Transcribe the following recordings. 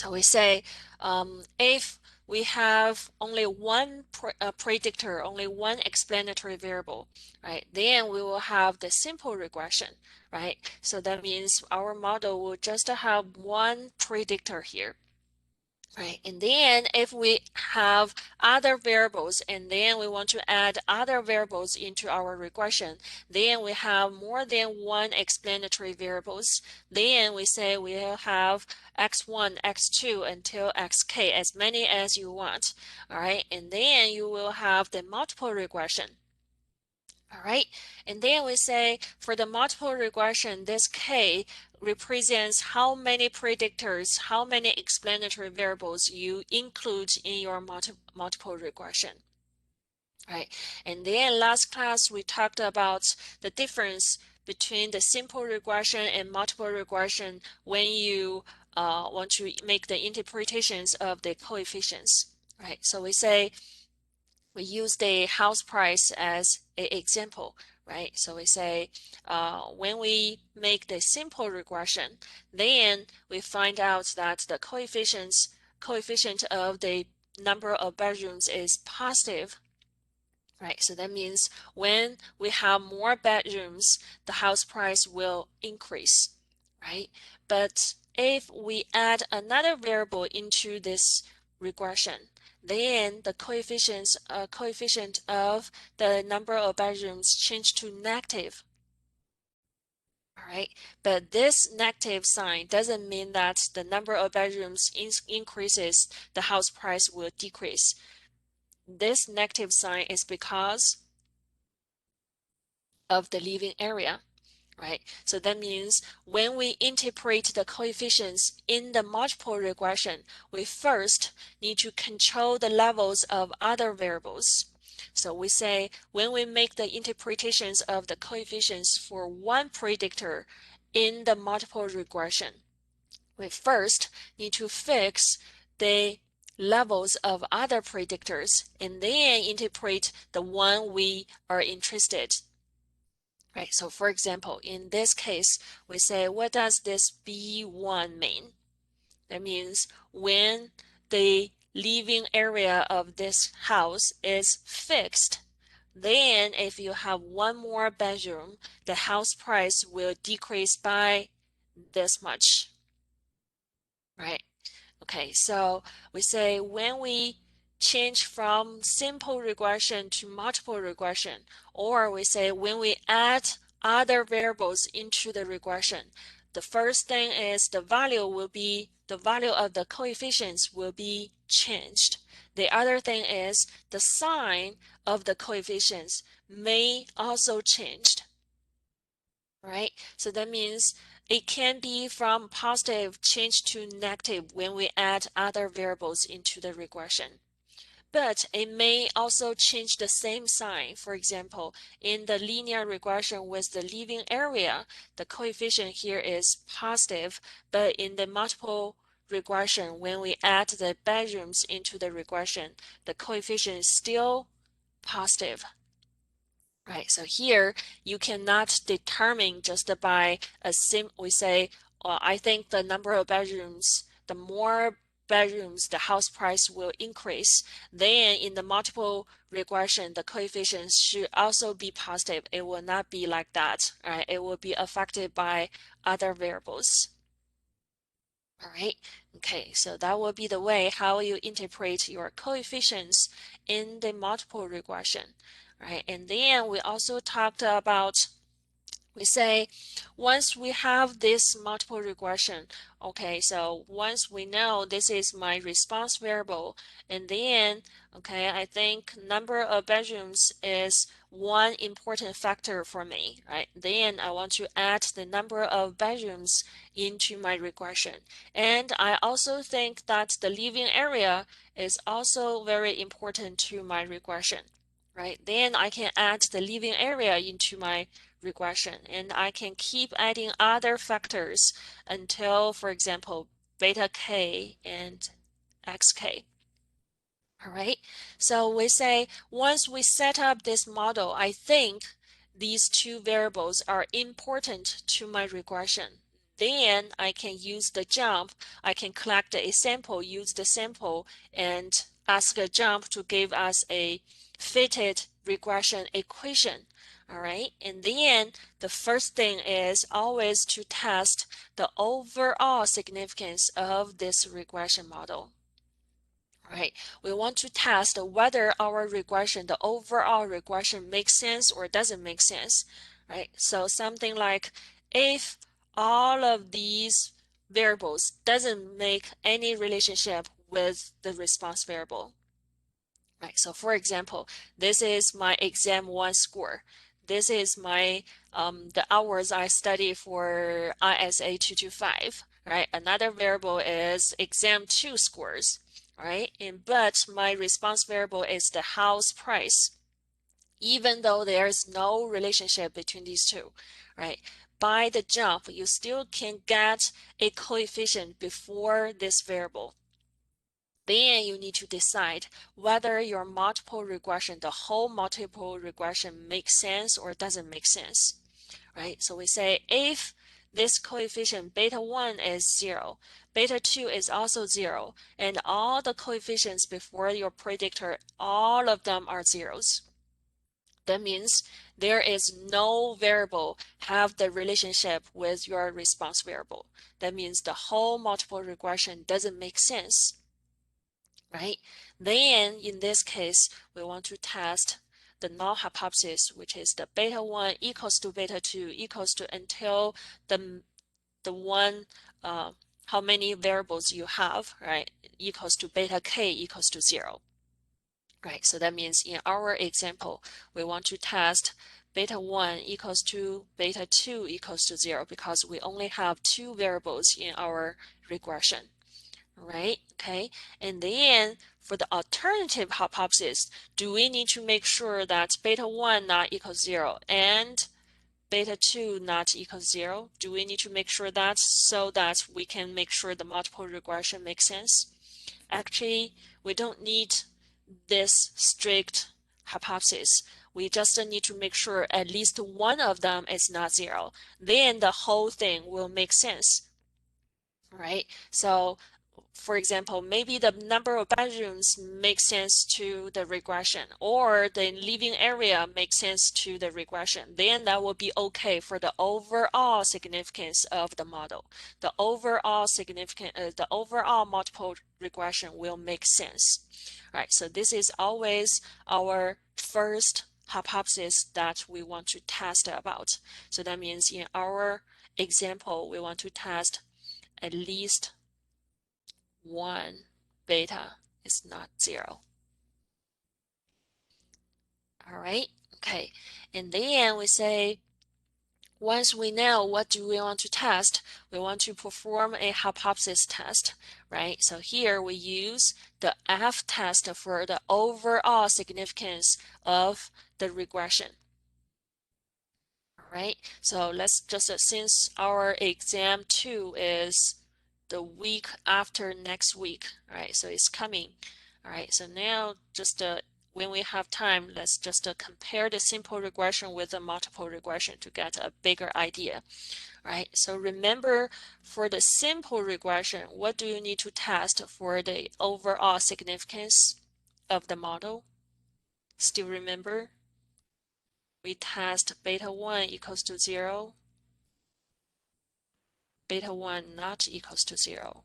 So we say if we have only one predictor, only one explanatory variable, right? Then we will have the simple regression, right? So that means our model will just have one predictor here. Right, and then if we have other variables and then we want to add other variables into our regression, then we have more than one explanatory variables. Then we say we'll have x1, x2 until xk, as many as you want. All right, and then you will have the multiple regression. All right, and then we say for the multiple regression, this k represents how many predictors, how many explanatory variables you include in your multiple regression. Right, and then last class we talked about the difference between the simple regression and multiple regression when you want to make the interpretations of the coefficients. Right, so we say we use the house price as an example, right? So we say when we make the simple regression, then we find out that the coefficient of the number of bedrooms is positive, right? So that means when we have more bedrooms, the house price will increase, right? But if we add another variable into this regression, then the coefficient of the number of bedrooms change to negative. All right, but this negative sign doesn't mean that the number of bedrooms increases, the house price will decrease. This negative sign is because of the living area, right? So that means when we interpret the coefficients in the multiple regression, we first need to control the levels of other variables. So we say when we make the interpretations of the coefficients for one predictor in the multiple regression, we first need to fix the levels of other predictors and then interpret the one we are interested. Right, so for example, in this case, we say, what does this B1 mean? That means when the living area of this house is fixed, then if you have one more bedroom, the house price will decrease by this much, right? Okay, so we say when we change from simple regression to multiple regression, or we say when we add other variables into the regression, the first thing is the value of the coefficients will be changed. The other thing is the sign of the coefficients may also change. Right? So that means it can be from positive change to negative when we add other variables into the regression. But it may also change the same sign. For example, in the linear regression with the living area, the coefficient here is positive, but in the multiple regression, when we add the bedrooms into the regression, the coefficient is still positive. Right, so here you cannot determine just by we say, I think the number of bedrooms, the more bedrooms, the house price will increase. Then in the multiple regression, the coefficients should also be positive. It will not be like that, right? It will be affected by other variables. All right, okay, so that will be the way how you interpret your coefficients in the multiple regression, right? And then we also talked about, we say once we have this multiple regression, okay, so once we know this is my response variable, and then, okay, I think number of bedrooms is one important factor for me, right? Then I want to add the number of bedrooms into my regression. And I also think that the living area is also very important to my regression, right? Then I can add the living area into my regression, and I can keep adding other factors until, for example, beta k and xk. All right, so we say once we set up this model, I think these two variables are important to my regression. Then I can use the jump. I can collect a sample, use the sample, and ask a jump to give us a fitted regression equation. All right, and then the first thing is always to test the overall significance of this regression model. Right, we want to test whether our regression, the overall regression, makes sense or doesn't make sense. Right, so something like if all of these variables doesn't make any relationship with the response variable. Right, so for example, this is my exam 1 score. This is my the hours I study for ISA 225. Right, another variable is exam 2 scores. Right, but my response variable is the house price, even though there's no relationship between these two. Right, by the jump, you still can get a coefficient before this variable. Then you need to decide whether your multiple regression, the whole multiple regression, makes sense or doesn't make sense, right? So we say if this coefficient beta 1 is 0, beta 2 is also 0, and all the coefficients before your predictor, all of them are zeros. That means there is no variable have the relationship with your response variable. That means the whole multiple regression doesn't make sense. Right? Then in this case, we want to test the null hypothesis, which is the beta 1 equals to beta 2 equals to until the one how many variables you have, right, equals to beta k equals to 0. Right, so that means in our example, we want to test beta 1 equals to beta 2 equals to 0 because we only have two variables in our regression. Right, okay, and then for the alternative hypothesis, do we need to make sure that beta 1 not equals 0 and beta 2 not equals 0? Do we need to make sure that so that we can make sure the multiple regression makes sense? Actually, we don't need this strict hypothesis. We just need to make sure at least one of them is not 0. Then the whole thing will make sense. Right, so for example, maybe the number of bedrooms makes sense to the regression, or the living area makes sense to the regression. Then that will be okay for the overall significance of the model. The overall the overall multiple regression will make sense. Right, so this is always our first hypothesis that we want to test about. So that means in our example, we want to test at least 1 beta is not 0. All right, okay. And then we say, once we know what do we want to test, we want to perform a hypothesis test, right? So here we use the F test for the overall significance of the regression. All right, so let's just, since our exam 2 is the week after next week, all right, so it's coming. All right, so now just when we have time, let's just compare the simple regression with the multiple regression to get a bigger idea. All right, so remember for the simple regression, what do you need to test for the overall significance of the model? Still remember? We test beta 1 equals to 0, beta 1 not equals to 0.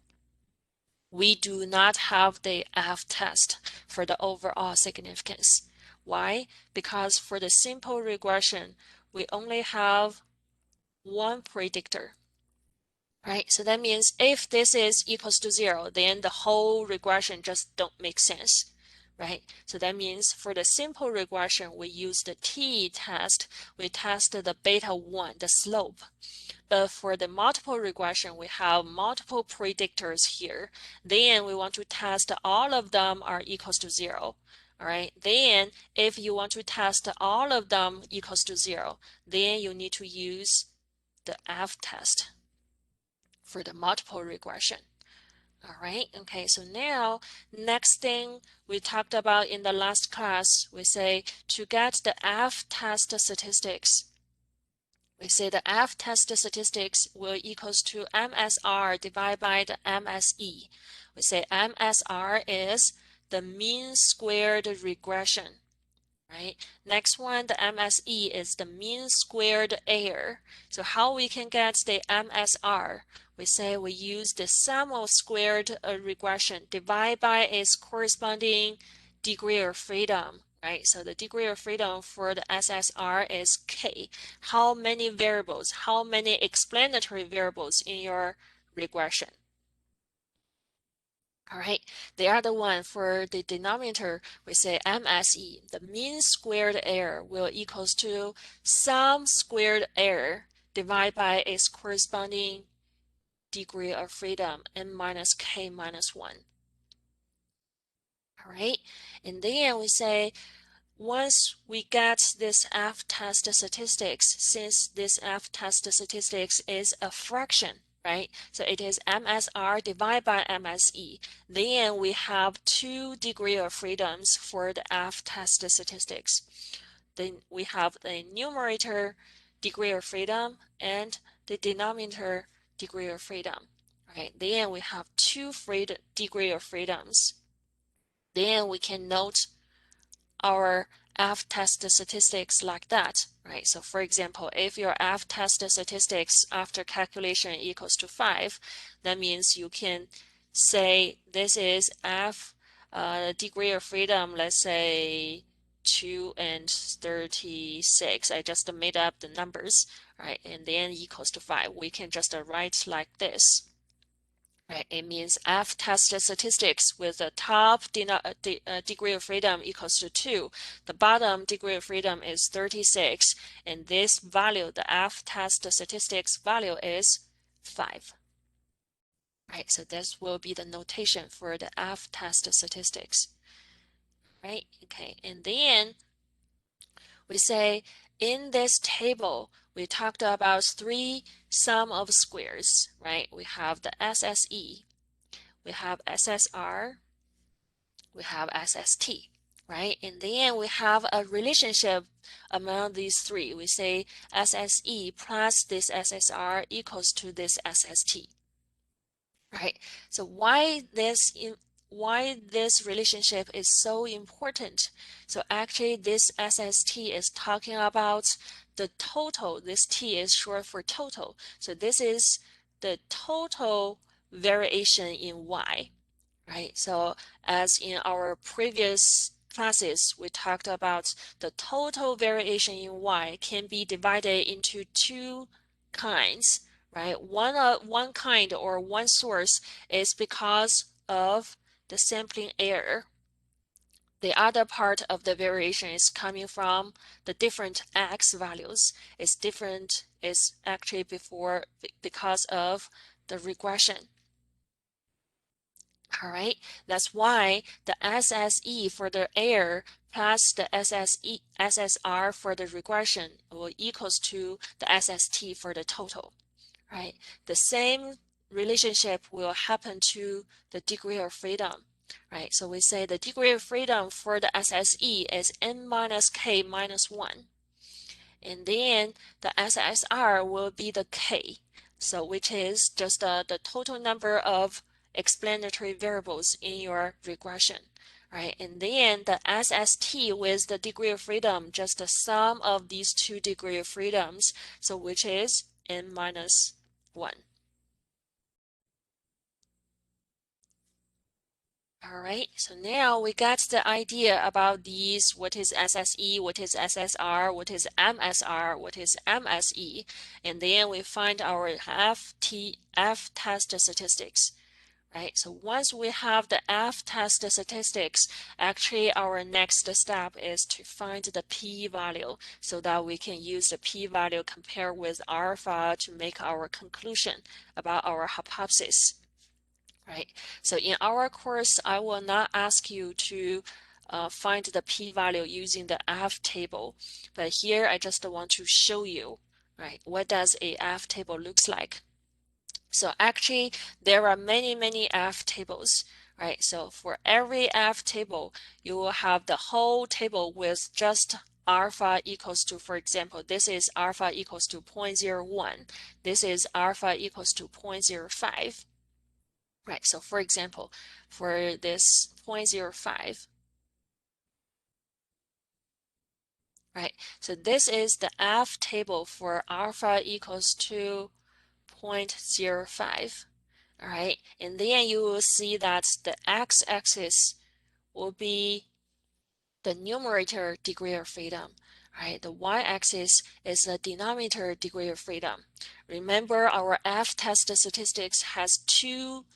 We do not have the F test for the overall significance. Why? Because for the simple regression, we only have one predictor. Right, so that means if this is equals to 0, then the whole regression just don't make sense. Right, so that means for the simple regression, we use the t test. We test the beta 1, the slope. But for the multiple regression, we have multiple predictors here. Then we want to test all of them are equals to 0. All right, then if you want to test all of them equals to 0, then you need to use the F test for the multiple regression. All right, okay, so now next thing we talked about in the last class, we say to get the F test statistics, we say the F-test statistics will equals to MSR divided by the MSE. We say MSR is the mean squared regression, right? Next one, the MSE is the mean squared error. So how we can get the MSR? We say we use the sum of squared regression divided by its corresponding degree of freedom, right? So the degree of freedom for the SSR is K. How many variables, how many explanatory variables in your regression? All right, the other one for the denominator, we say MSE, the mean squared error will equals to sum squared error divided by its corresponding degree of freedom, n minus k minus 1. All right, and then we say once we get this F-test statistics, since this F-test statistics is a fraction, right? So it is MSR divided by MSE. Then we have 2 degree of freedoms for the F-test statistics. Then we have the numerator degree of freedom and the denominator degree of freedom, right? Then we have 2 degree of freedoms. Then we can note our F-test statistics like that, right? So for example, if your F-test statistics after calculation equals to 5, that means you can say this is F degree of freedom, let's say 2 and 36. I just made up the numbers, right? And then equals to 5. We can just write like this. Right, it means F-test statistics with the top degree of freedom equals to 2. The bottom degree of freedom is 36. And this value, the F-test statistics value is 5. Right, so this will be the notation for the F-test statistics. Right, okay, and then we say in this table, we talked about 3 sum of squares, right? We have the SSE, we have SSR, we have SST, right? And then we have a relationship among these 3. We say SSE plus this SSR equals to this SST, right? So why this relationship is so important? So actually this SST is talking about the total. This T is short for total. So this is the total variation in Y, right? So as in our previous classes, we talked about the total variation in Y can be divided into 2 kinds, right? One kind or one source is because of the sampling error. The other part of the variation is coming from the different X values. It's different, it's actually because of the regression. All right, that's why the SSE for the error plus the SSR for the regression will equals to the SST for the total, right? The same relationship will happen to the degree of freedom, right? So we say the degree of freedom for the SSE is n minus k minus 1. And then the SSR will be the k, so which is just the total number of explanatory variables in your regression, right? And then the SST with the degree of freedom, just the sum of these 2 degree of freedoms, so which is n minus 1. All right, so now we got the idea about these, what is SSE, what is SSR, what is MSR, what is MSE, and then we find our F-test statistics, right? So once we have the F-test statistics, actually our next step is to find the p-value so that we can use the p-value compared with alpha to make our conclusion about our hypothesis. Right. So in our course, I will not ask you to find the p-value using the F table, but here I just want to show you, right, what does a F table looks like. So actually, there are many F tables, right? So for every F table, you will have the whole table with just alpha equals to, for example, this is alpha equals to 0.01. This is alpha equals to 0.05. Right, so for example, for this 0.05, right, so this is the F table for alpha equals to 0.05. All right, and then you will see that the x-axis will be the numerator degree of freedom, right? The y-axis is the denominator degree of freedom. Remember, our F-test statistics has two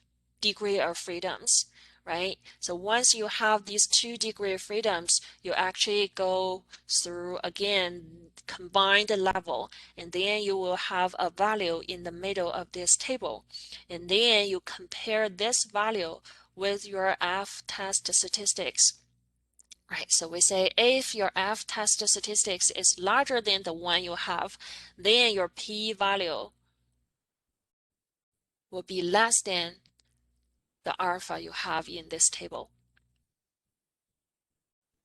degree of freedoms, right? So once you have these two degree of freedoms, you actually go through again, combine the level, and then you will have a value in the middle of this table. And then you compare this value with your F-test statistics. Right, so we say if your F-test statistics is larger than the one you have, then your p-value will be less than the alpha you have in this table.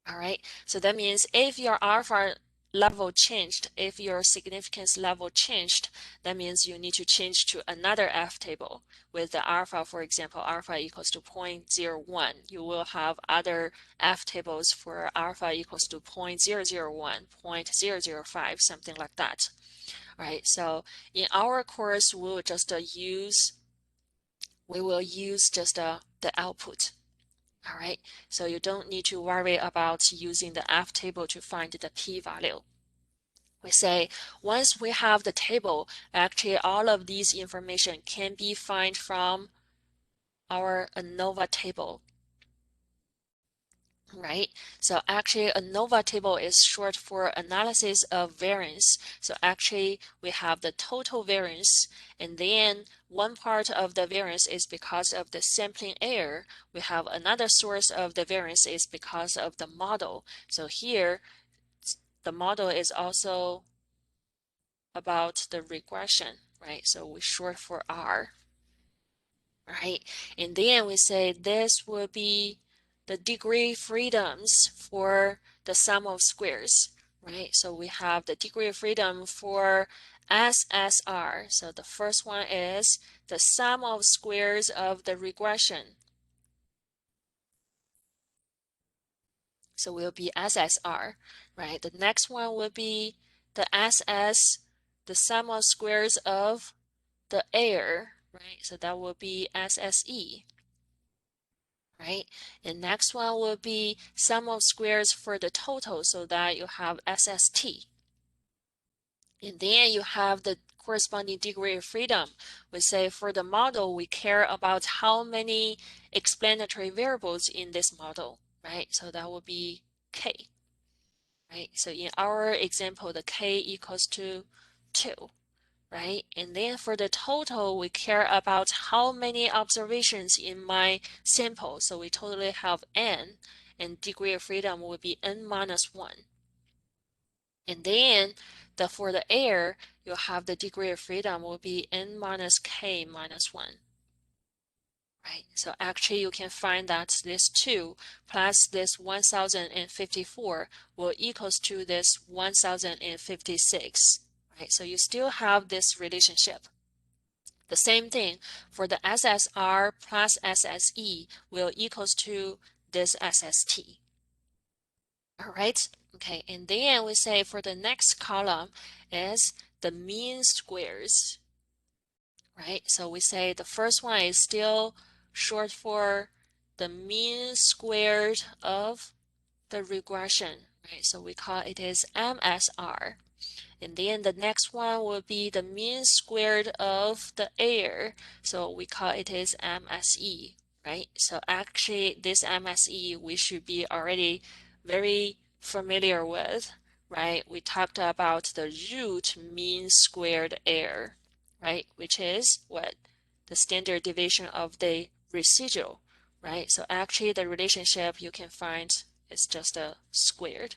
All right, so that means if your alpha level changed, if your significance level changed, that means you need to change to another F table with the alpha, for example, alpha equals to 0.01. You will have other F tables for alpha equals to 0.001, 0.005, something like that. All right, so in our course, we will just just the output. All right, so you don't need to worry about using the F table to find the p-value. We say once we have the table, actually all of these information can be found from our ANOVA table, right? So actually ANOVA table is short for analysis of variance. So actually we have the total variance, and then one part of the variance is because of the sampling error. We have another source of the variance is because of the model. So here the model is also about the regression, right? So we short for R, right? And then we say this will be the degree freedoms for the sum of squares, right? So we have the degree of freedom for SSR. So the first one is the sum of squares of the regression. So will be SSR, right? The next one will be the SS, the sum of squares of the error, right? So that will be SSE, right? And next one will be sum of squares for the total, so that you have SST. And then you have the corresponding degree of freedom. We say for the model, we care about how many explanatory variables in this model, right? So that will be K, right? So in our example, the K equals to 2. Right? And then for the total, we care about how many observations in my sample. So we totally have n, and degree of freedom will be n minus 1. And then for the error, you'll have the degree of freedom will be n minus k minus 1. Right? So actually you can find that this 2 plus this 1054 will equals to this 1056. Right? So you still have this relationship. The same thing for the SSR plus SSE will equals to this SST. All right, okay, and then we say for the next column is the mean squares, right? So we say the first one is still short for the mean squared of the regression, right? So we call it is MSR. And then the next one will be the mean squared of the error. So we call it is MSE, right? So actually this MSE we should be already very familiar with, right? We talked about the root mean squared error, right? Which is what? The standard deviation of the residual, right? So actually the relationship you can find is just a squared.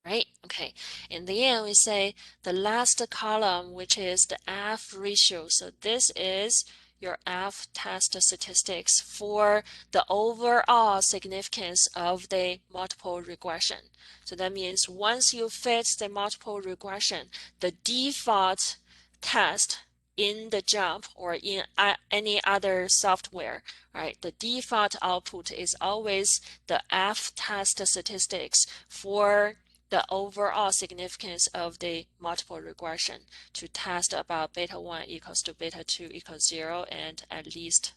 Right? Okay. And then we say the last column, which is the F ratio. So this is your F-test statistics for the overall significance of the multiple regression. So that means once you fit the multiple regression, the default test in the JUMP or in any other software, right? The default output is always the F-test statistics for the overall significance of the multiple regression to test about beta 1 equals to beta 2 equals 0 and at least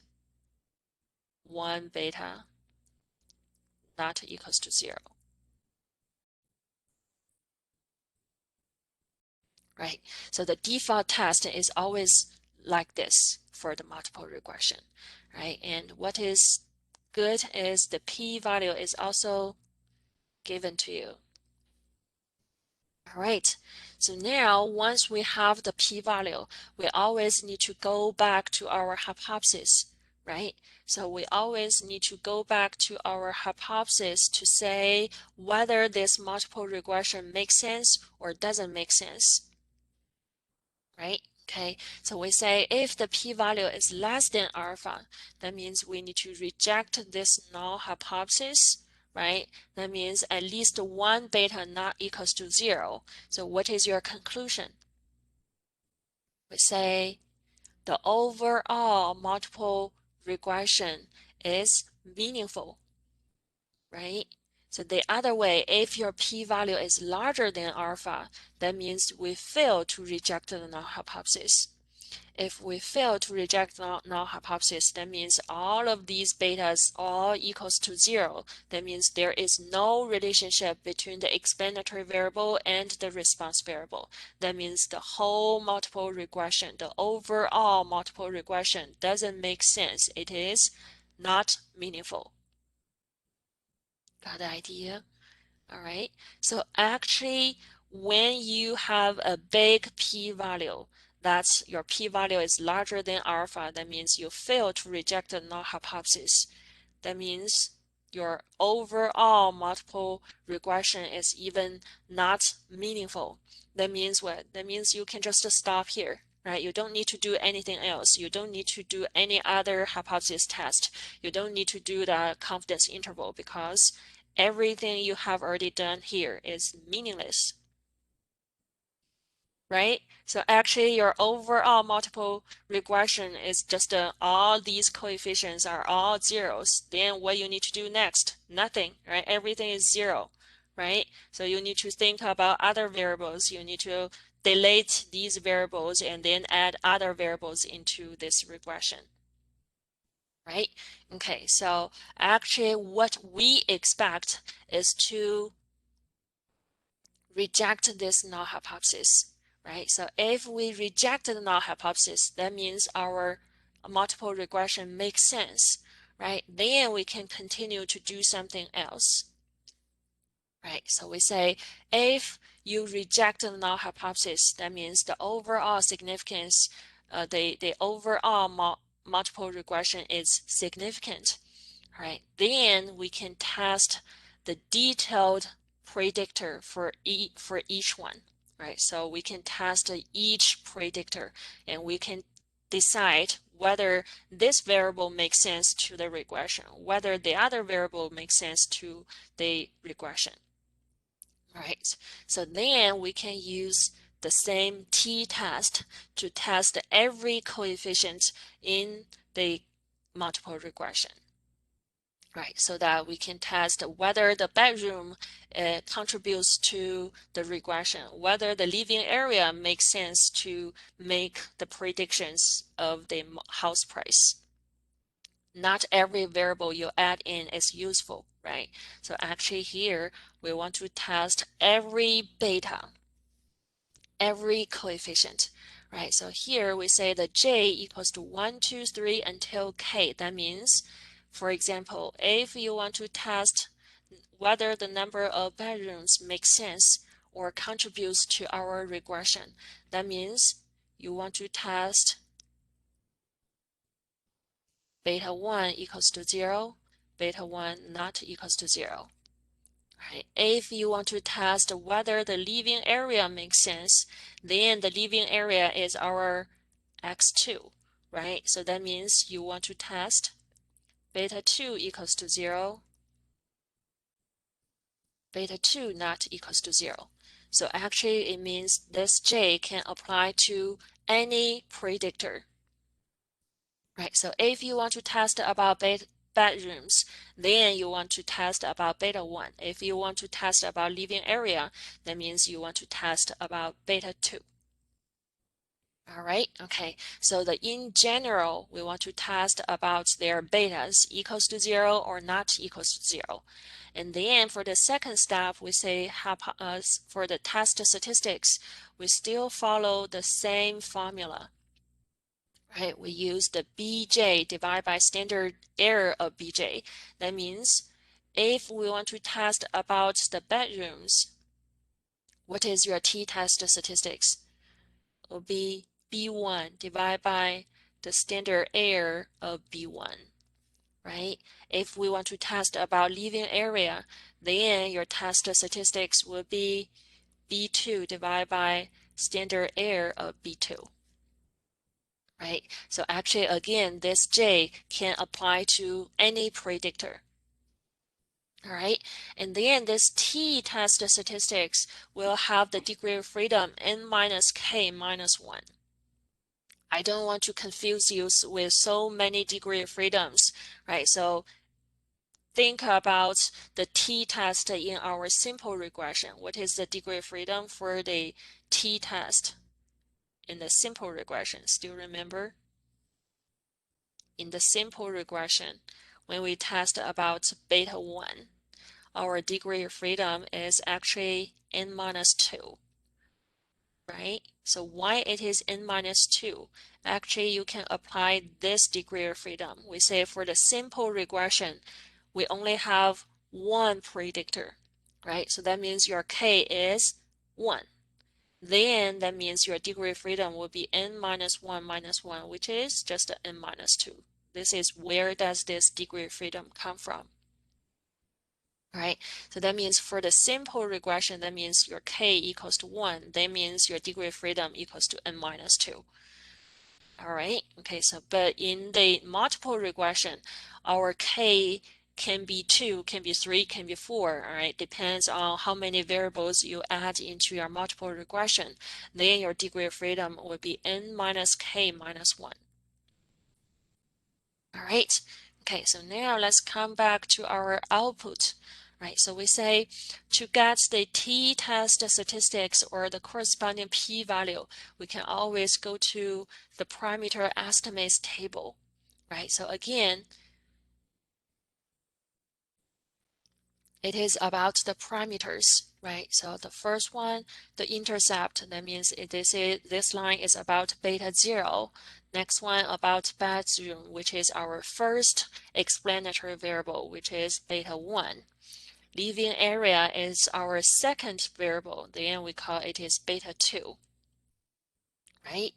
1 beta not equals to 0. Right? So the default test is always like this for the multiple regression, right? And what is good is the p-value is also given to you. All right, so now once we have the p-value, we always need to go back to our hypothesis, right? So we always need to go back to our hypothesis to say whether this multiple regression makes sense or doesn't make sense, right? Okay, so we say if the p-value is less than alpha, that means we need to reject this null hypothesis, right? That means at least 1 beta not equals to 0. So what is your conclusion? We say the overall multiple regression is meaningful, right? So the other way, if your p-value is larger than alpha, that means we fail to reject the null hypothesis. If we fail to reject the null hypothesis, that means all of these betas all equals to 0. That means there is no relationship between the explanatory variable and the response variable. That means the whole multiple regression, the overall multiple regression doesn't make sense. It is not meaningful. Got the idea? All right. So actually, when you have a big p-value, that's your p-value is larger than alpha, that means you fail to reject the null hypothesis. That means your overall multiple regression is even not meaningful. That means what? That means you can just stop here, right? You don't need to do anything else. You don't need to do any other hypothesis test. You don't need to do the confidence interval because everything you have already done here is meaningless, right? So actually your overall multiple regression is just all these coefficients are all zeros. Then what you need to do next? Nothing, right? Everything is 0, right? So you need to think about other variables. You need to delete these variables and then add other variables into this regression. Right? Okay, so actually what we expect is to reject this null hypothesis, right? So if we reject the null hypothesis, that means our multiple regression makes sense, right? Then we can continue to do something else, right? So we say if you reject the null hypothesis, that means the overall significance, the overall multiple regression is significant, right? Then we can test the detailed predictor for each one, right? So we can test each predictor and we can decide whether this variable makes sense to the regression, whether the other variable makes sense to the regression, right? So then we can use the same t-test to test every coefficient in the multiple regression. Right, so that we can test whether the bedroom contributes to the regression, whether the living area makes sense to make the predictions of the house price. Not every variable you add in is useful, right? So actually here, we want to test every beta, every coefficient, right? So here we say that j equals to 1, 2, 3 until k. That means, for example, if you want to test whether the number of bedrooms makes sense or contributes to our regression, that means you want to test beta 1 equals to 0, beta 1 not equals to 0. Right. If you want to test whether the living area makes sense, then the living area is our x2, right? So that means you want to test beta 2 equals to 0, beta 2 not equals to 0. So actually it means this J can apply to any predictor, right? So if you want to test about bedrooms, then you want to test about beta 1. If you want to test about living area, that means you want to test about beta 2. All right, okay. So in general, we want to test about their betas equals to 0 or not equals to 0. And then for the second step, we say for the test statistics, we still follow the same formula, right? We use the BJ divided by standard error of BJ. That means if we want to test about the bedrooms, what is your t-test statistics? Will be B1 divided by the standard error of B1, right? If we want to test about living area, then your test statistics will be B2 divided by standard error of B2, right? So actually, again, this J can apply to any predictor. All right, and then this t-test statistics will have the degree of freedom n minus k minus 1. I don't want to confuse you with so many degree of freedoms, right? So think about the t-test in our simple regression. What is the degree of freedom for the t-test in the simple regression? Still remember? In the simple regression, when we test about beta 1, our degree of freedom is actually n minus 2. Right? So why it is n minus 2? Actually, you can apply this degree of freedom. We say for the simple regression, we only have one predictor, right? So that means your k is 1. Then that means your degree of freedom will be n minus 1, which is just n minus 2. This is where does this degree of freedom come from? Right? So that means for the simple regression, that means your k equals to 1. That means your degree of freedom equals to n minus 2. All right, okay, so but in the multiple regression, our k can be 2, can be 3, can be 4, all right? Depends on how many variables you add into your multiple regression. Then your degree of freedom will be n minus k minus 1. All right, okay, so now let's come back to our output. Right, so we say to get the t-test statistics or the corresponding p-value, we can always go to the parameter estimates table. Right, so again, it is about the parameters, right? So the first one, the intercept, that means this line is about beta 0. Next one about bedroom, which is our first explanatory variable, which is beta 1. Living area is our second variable, then we call it is beta 2, right?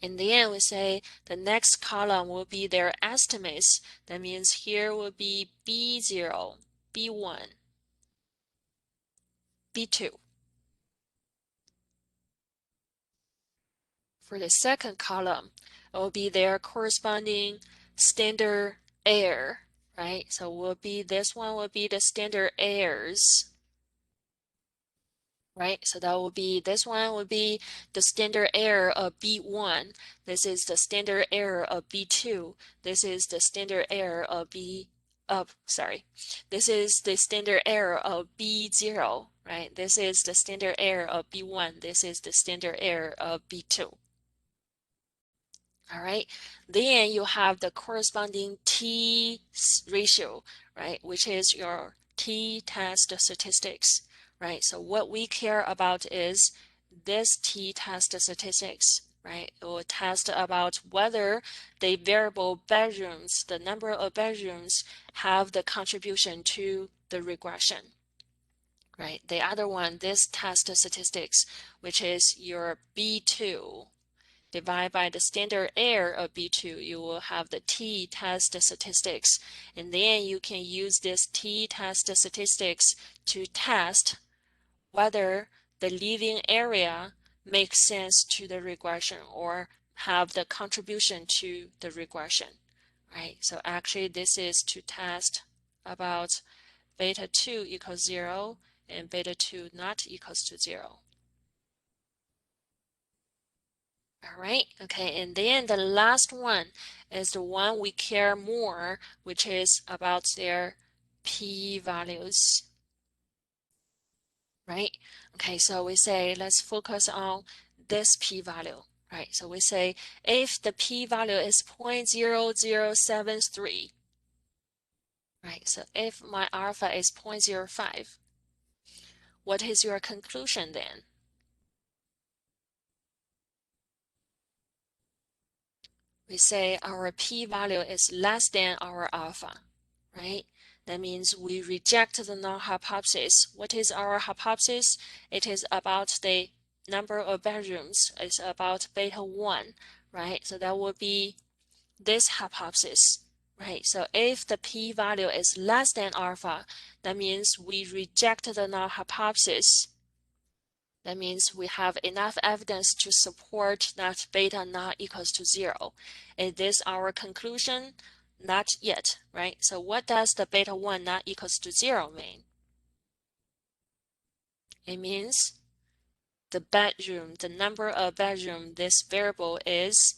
And then we say the next column will be their estimates. That means here will be B0, B1, B2. For the second column, it will be their corresponding standard error, right? So will be this one will be the standard errors, right? So that will be this one will be the standard error of B1. This is the standard error of B2. This is the standard error of This is the standard error of B0, right? This is the standard error of B1. This is the standard error of B2. All right, then you have the corresponding t ratio, right, which is your t-test statistics, right? So what we care about is this t-test statistics, right? It will test about whether the variable bedrooms, the number of bedrooms, have the contribution to the regression, right? The other one, this test statistics, which is your B2, divide by the standard error of B2, you will have the t-test statistics. And then you can use this t-test statistics to test whether the living area makes sense to the regression or have the contribution to the regression, right? So actually this is to test about beta 2 equals 0 and beta 2 not equals to 0. All right, okay, and then the last one is the one we care more, which is about their p-values, right? Okay, so we say let's focus on this p-value, right? So we say if the p-value is 0.0073, right? So if my alpha is 0.05, what is your conclusion then? We say our p-value is less than our alpha, right? That means we reject the null hypothesis. What is our hypothesis? It is about the number of bedrooms. It's about beta 1, right? So that would be this hypothesis, right? So if the p-value is less than alpha, that means we reject the null hypothesis. That means we have enough evidence to support that beta not equals to 0. Is this our conclusion? Not yet, right? So what does the beta 1 not equals to 0 mean? It means the bedroom, the number of bedroom, this variable is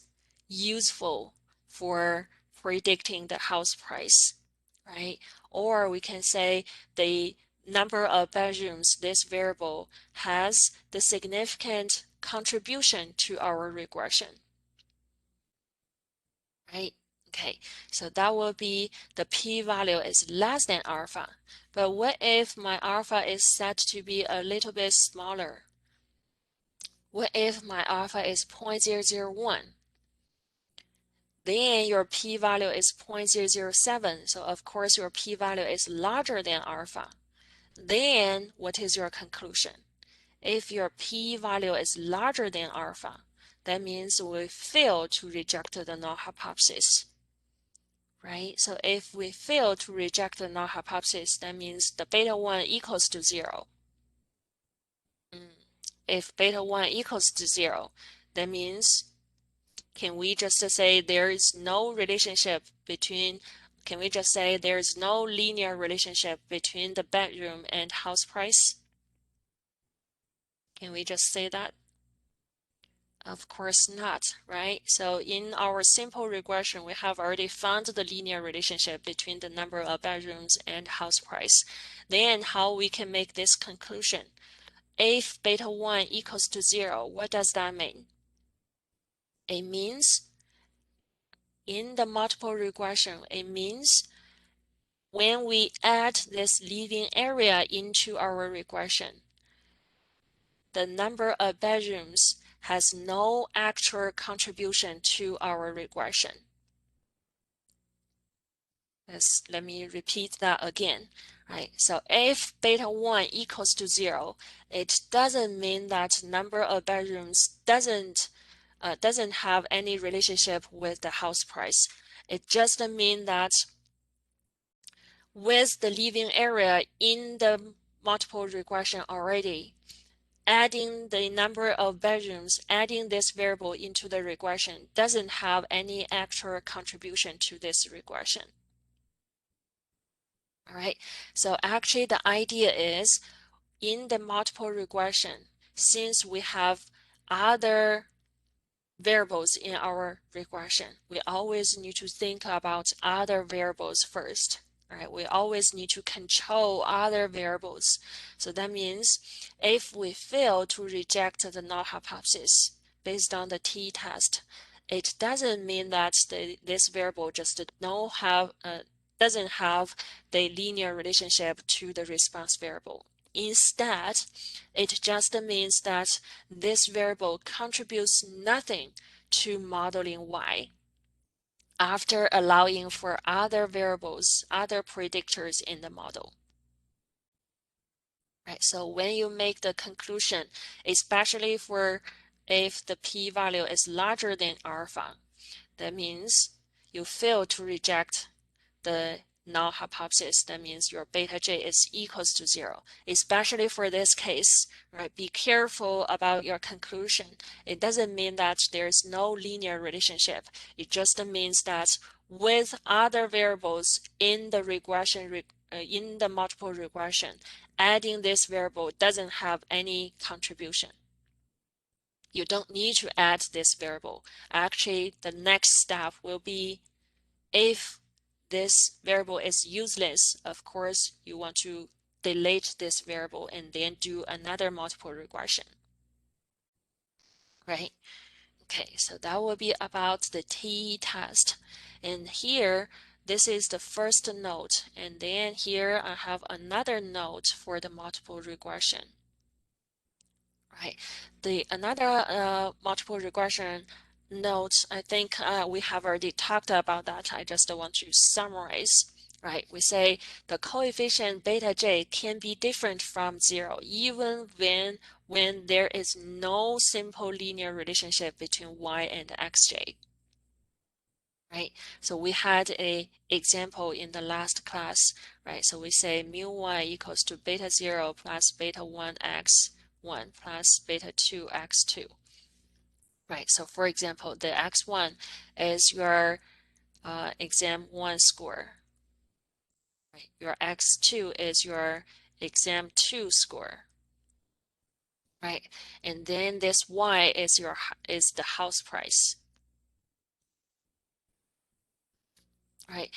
useful for predicting the house price, right? Or we can say the number of bedrooms, this variable has the significant contribution to our regression, right? Okay, so that will be the p-value is less than alpha. But what if my alpha is set to be a little bit smaller? What if my alpha is 0.001? Then your p-value is 0.007. So of course your p-value is larger than alpha. Then what is your conclusion? If your p-value is larger than alpha, that means we fail to reject the null hypothesis, right? So if we fail to reject the null hypothesis, that means the beta 1 equals to 0. If beta 1 equals to 0, that means can we just say there is no relationship between, can we just say there is no linear relationship between the bedroom and house price? Can we just say that? Of course not, right? So in our simple regression, we have already found the linear relationship between the number of bedrooms and house price. Then how we can make this conclusion? If beta 1 equals to 0, what does that mean? It means in the multiple regression, it means when we add this leaving area into our regression, the number of bedrooms has no actual contribution to our regression. Let me repeat that again. Right, so if beta 1 equals to 0, it doesn't mean that number of bedrooms doesn't have any relationship with the house price. It just means that with the living area in the multiple regression already, adding the number of bedrooms, adding this variable into the regression doesn't have any actual contribution to this regression. All right, so actually the idea is in the multiple regression, since we have other variables in our regression, we always need to think about other variables first. All right, we always need to control other variables. So that means if we fail to reject the null hypothesis based on the t-test, it doesn't mean that this variable just doesn't have the linear relationship to the response variable. Instead, it just means that this variable contributes nothing to modeling y after allowing for other variables, other predictors in the model. Right, so when you make the conclusion, especially for if the p-value is larger than alpha, that means you fail to reject the null hypothesis, that means your beta j is equals to 0. Especially for this case, right? Be careful about your conclusion. It doesn't mean that there's no linear relationship. It just means that with other variables in the in the multiple regression, adding this variable doesn't have any contribution. You don't need to add this variable. Actually, the next step will be, if this variable is useless, of course, you want to delete this variable and then do another multiple regression, right? Okay, so that will be about the t-test. And here, this is the first node. And then here I have another node for the multiple regression. Right. The another multiple regression notes, I think we have already talked about that. I just want to summarize. Right. We say the coefficient beta j can be different from 0 even when there is no simple linear relationship between y and xj. Right. So we had a example in the last class, right? So we say mu y equals to beta 0 plus beta 1 x1 plus beta 2 x2. Right. So for example, the x1 is your exam 1 score. Right. Your x2 is your exam 2 score. Right. And then this y is the house price. Right.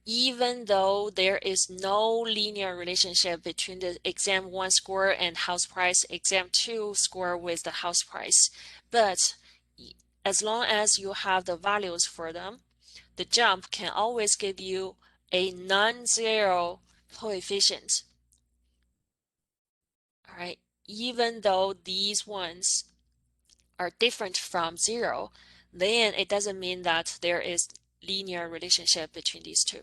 Even though there is no linear relationship between the exam 1 score and house price, exam 2 score with the house price. But as long as you have the values for them, the jump can always give you a non-zero coefficient. All right, even though these ones are different from 0, then it doesn't mean that there is linear relationship between these two.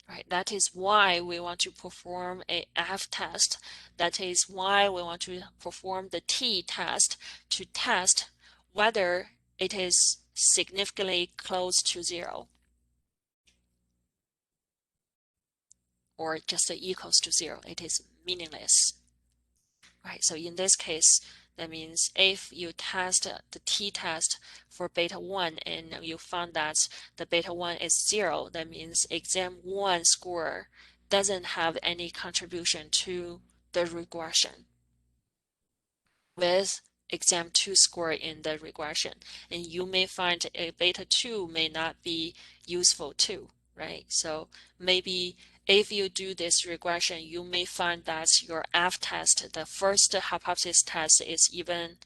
Right, that is why we want to perform a f-test. That is why we want to perform the t-test to test whether it is significantly close to 0 or just equals to 0. It is meaningless. Right, so in this case, that means if you test the t-test for beta 1 and you found that the beta 1 is 0, that means exam 1 score doesn't have any contribution to the regression with exam 2 score in the regression. And you may find a beta 2 may not be useful too, right? So maybe if you do this regression, you may find that your f-test, the first hypothesis test, is even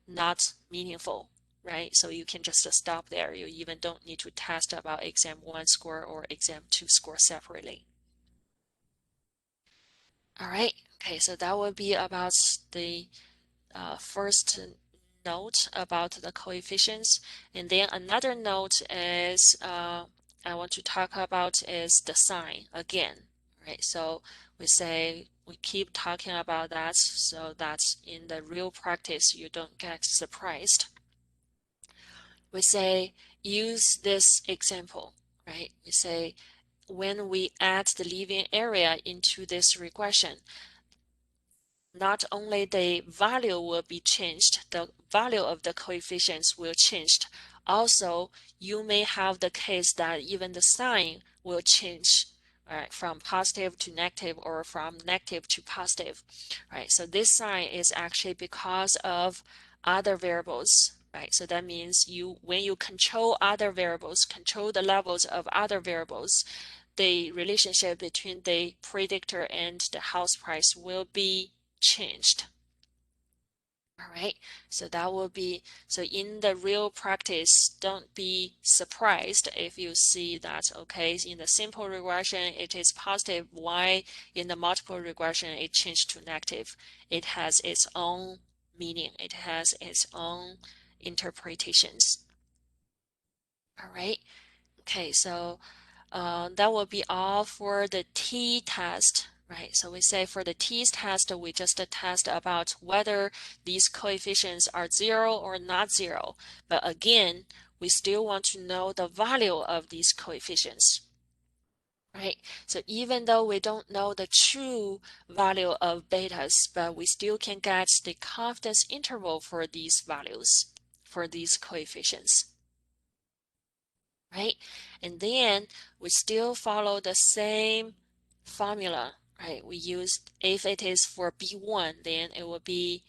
not meaningful, right? So you can just stop there. You even don't need to test about exam 1 score or exam 2 score separately. All right, okay, so that would be about the first note about the coefficients. And then another note is I want to talk about is the sign again, right? So we keep talking about that so that in the real practice you don't get surprised. We say use this example, right? We say when we add the living area into this regression, not only the value will be changed, the value of the coefficients will change. Also, you may have the case that even the sign will change, right, from positive to negative or from negative to positive, right? So this sign is actually because of other variables, right? So that means when you control other variables, control the levels of other variables, the relationship between the predictor and the house price will be changed. All right, so that will be, so in the real practice, don't be surprised if you see that, okay, in the simple regression, it is positive. Why in the multiple regression, it changed to negative? It has its own meaning. It has its own interpretations. All right, okay, so that will be all for the t-test, right? So we say for the t-test, we just test about whether these coefficients are 0 or not 0. But again, we still want to know the value of these coefficients. right? So even though we don't know the true value of betas, but we still can get the confidence interval for these values, for these coefficients, right? And then we still follow the same formula, right? We use, if it is for B1, then it will be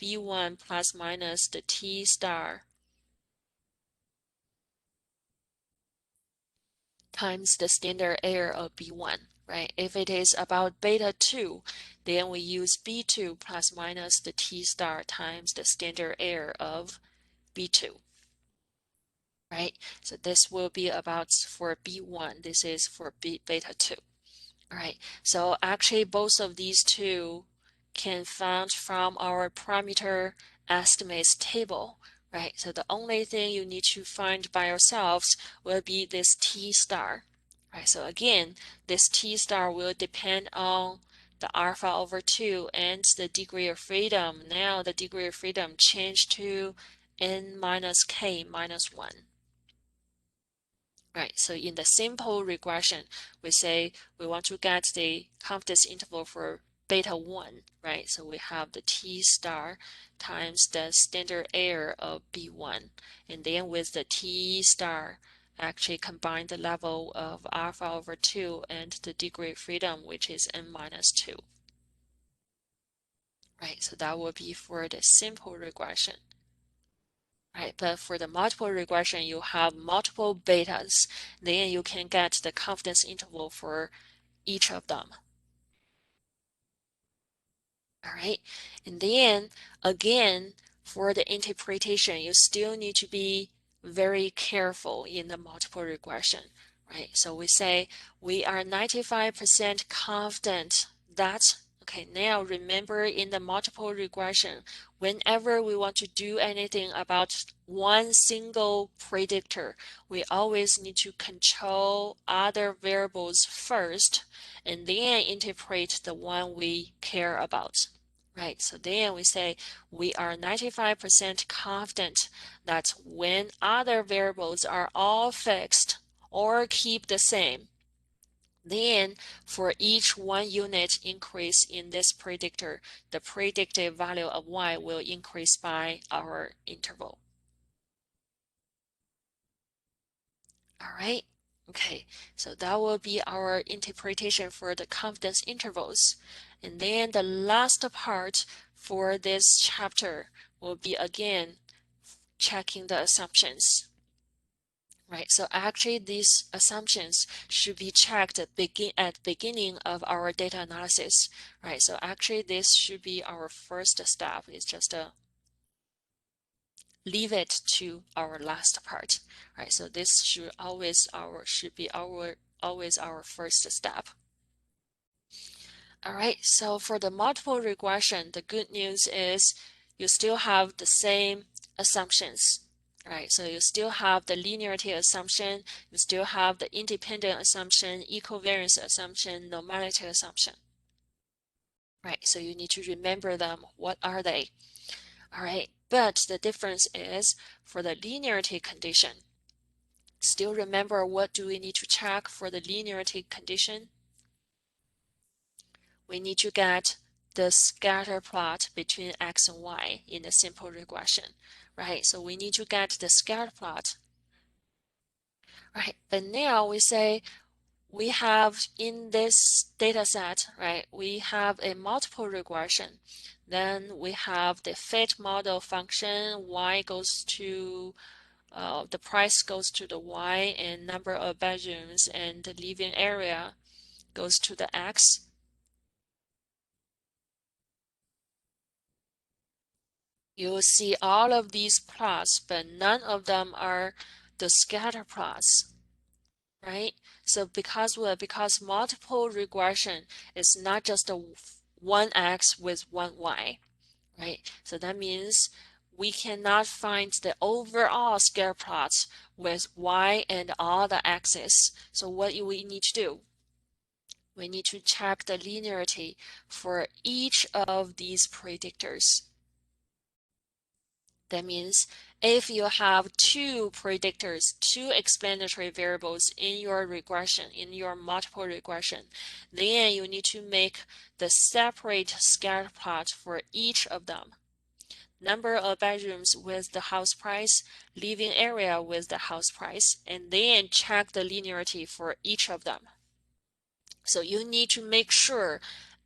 B1 plus minus the T star times the standard error of B1, right? If it is about beta 2, then we use B2 plus minus the T star times the standard error of B2, right? So this will be about for B1. This is for beta 2. All right, so actually both of these two can found from our parameter estimates table, right? So the only thing you need to find by yourselves will be this T star, right? So again, this T star will depend on the alpha over 2 and the degree of freedom. Now the degree of freedom changed to n minus k minus 1. Right, so in the simple regression, we say we want to get the confidence interval for beta 1, right? So we have the T star times the standard error of B1. And then with the T star, actually combine the level of alpha over 2 and the degree of freedom, which is n minus 2. Right, so that will be for the simple regression. Right, but for the multiple regression, you have multiple betas, then you can get the confidence interval for each of them. All right, and then again, for the interpretation, you still need to be very careful in the multiple regression, right? So we say we are 95% confident that, okay, now remember in the multiple regression, whenever we want to do anything about one single predictor, we always need to control other variables first and then interpret the one we care about. Right, so then we say we are 95% confident that when other variables are all fixed or keep the same, then for each 1 unit increase in this predictor, the predicted value of y will increase by our interval. All right, okay, so that will be our interpretation for the confidence intervals. And then the last part for this chapter will be again checking the assumptions. Right, so actually these assumptions should be checked at beginning of our data analysis. Right, so actually this should be our first step. It's just leave it to our last part. Right, so this should be always our first step. All right, so for the multiple regression, the good news is you still have the same assumptions. Right, so you still have the linearity assumption, you still have the independent assumption, equivariance assumption, normality assumption. Right, so you need to remember them. What are they? All right, but the difference is for the linearity condition. Still remember what do we need to check for the linearity condition? We need to get the scatter plot between x and y in the simple regression, right? So we need to get the scatter plot, right? But now we say we have in this data set, right? We have a multiple regression. Then we have the fit model function, y goes to the price goes to the y and number of bedrooms and the living area goes to the x. You'll see all of these plots, but none of them are the scatter plots, right? So because multiple regression is not just a one x with one y, right? So that means we cannot find the overall scatter plots with y and all the x's. So what we need to do? We need to check the linearity for each of these predictors. That means if you have two predictors, two explanatory variables in your regression, in your multiple regression, then you need to make the separate scatter plot for each of them. Number of bedrooms with the house price, living area with the house price, and then check the linearity for each of them. So you need to make sure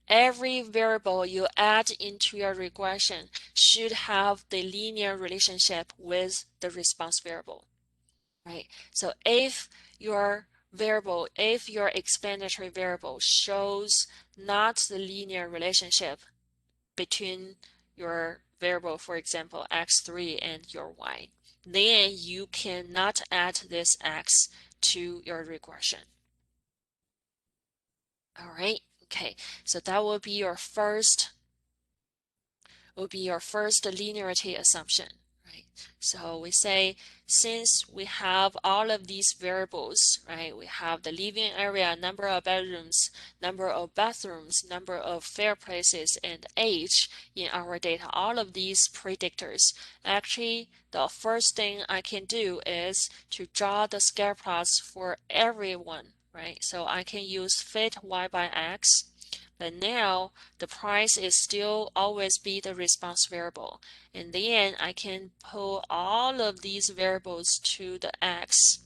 every variable you add into your regression should have the linear relationship with the response variable, right? So if your explanatory variable shows not the linear relationship between your variable, for example, x3 and your y, then you cannot add this x to your regression. All right, okay, so that will be your first linearity assumption, right? So we say, since we have all of these variables, right? We have the living area, number of bedrooms, number of bathrooms, number of fireplaces, and age in our data, all of these predictors. Actually, the first thing I can do is to draw the scatter plots for everyone, right? So I can use fit y by x, but now the price is still always be the response variable. And then I can pull all of these variables to the x.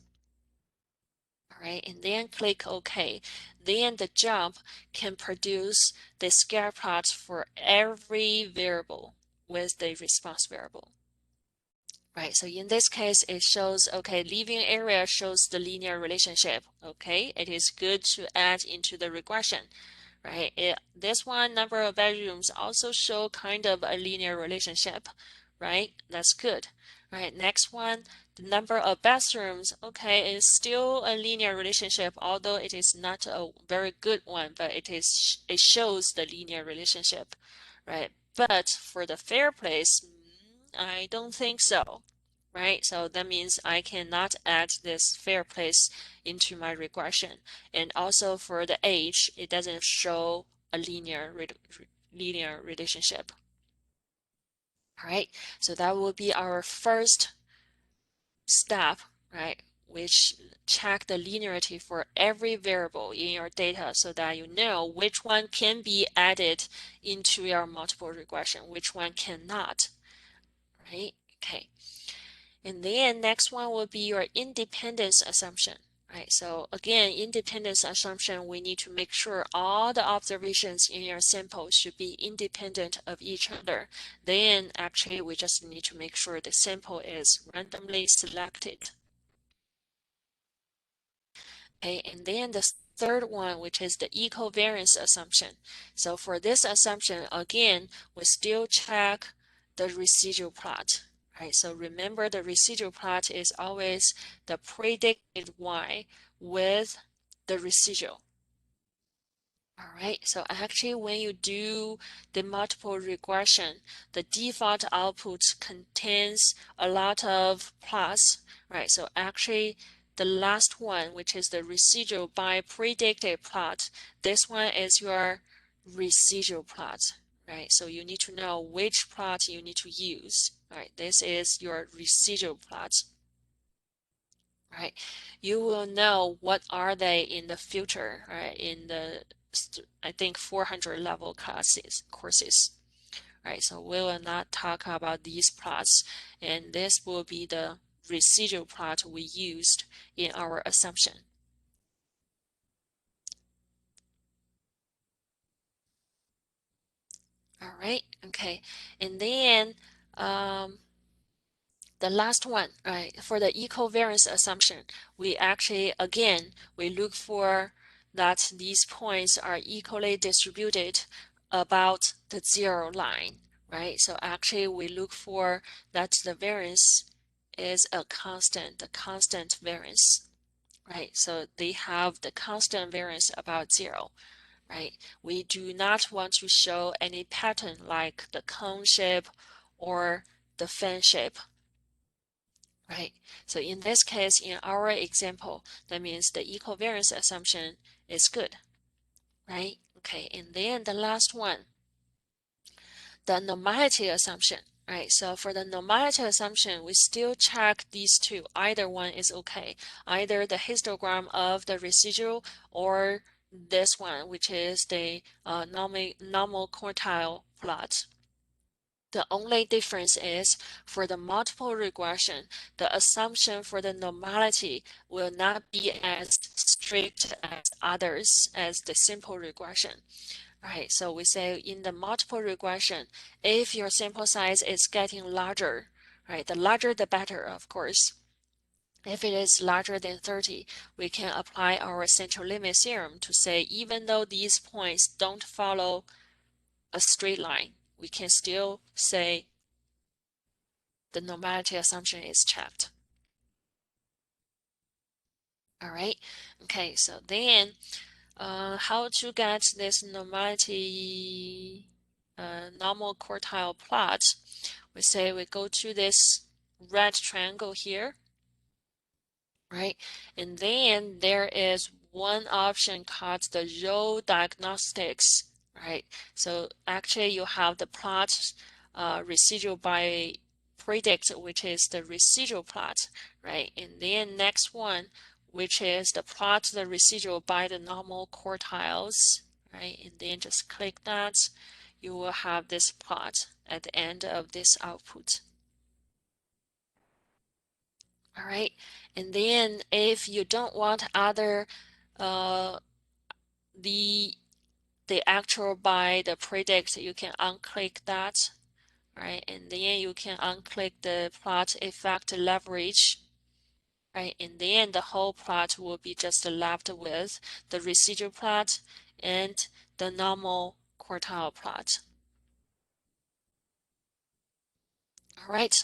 All right, and then click OK. Then the jump can produce the scatter plot for every variable with the response variable. Right, so in this case, it shows, okay, living area shows the linear relationship. Okay, it is good to add into the regression. Right, this one, number of bedrooms, also show kind of a linear relationship, right? That's good. Right, next one, the number of bathrooms, okay, is still a linear relationship, although it is not a very good one, but it shows the linear relationship, right? But for the fireplace, I don't think so. Right, so that means I cannot add this fireplace into my regression. And also for the age, it doesn't show a linear relationship. All right, so that will be our first step, right? Which check the linearity for every variable in your data so that you know which one can be added into your multiple regression, which one cannot, right? Okay. And then next one will be your independence assumption, right? So again, independence assumption, we need to make sure all the observations in your sample should be independent of each other. Then actually we just need to make sure the sample is randomly selected. Okay, and then the third one, which is the equivariance assumption. So for this assumption, again, we still check the residual plot. Right, so remember the residual plot is always the predicted y with the residual. All right, so actually when you do the multiple regression, the default output contains a lot of plots, right? So actually the last one, which is the residual by predicted plot, this one is your residual plot, right? So you need to know which plot you need to use, right? This is your residual plot. Right, you will know what are they in the future, right? In the I think 400 level courses, right? So we will not talk about these plots, and this will be the residual plot we used in our assumption. All right, okay, and then the last one, right, for the equivariance assumption, we actually, again, we look for that these points are equally distributed about the zero line, right? So actually we look for that the variance is a constant variance, right? So they have the constant variance about zero, right? We do not want to show any pattern like the cone shape or the fan shape. Right, so in this case, in our example, that means the equivariance assumption is good, right? Okay, and then the last one, the normality assumption, Right, so for the normality assumption, we still check these two. Either one is okay. Either the histogram of the residual or this one, which is the normal quartile plot. The only difference is for the multiple regression, the assumption for the normality will not be as strict as others as the simple regression. Right, so we say in the multiple regression, if your sample size is getting larger, right, the larger the better, of course. If it is larger than 30, we can apply our central limit theorem to say even though these points don't follow a straight line, we can still say the normality assumption is checked. All right, okay, so then how to get this normality normal quartile plot? We say we go to this red triangle here, right? And then there is one option called the row diagnostics, right? So actually you have the plot residual by predict, which is the residual plot, right? And then next one, which is the plot the residual by the normal quartiles, right? And then just click that. You will have this plot at the end of this output. All right, and then if you don't want other uh, the actual by the predict, you can unclick that, right? And then you can unclick the plot effect leverage, right? And then the whole plot will be just left with the residual plot and the normal quartile plot. All right,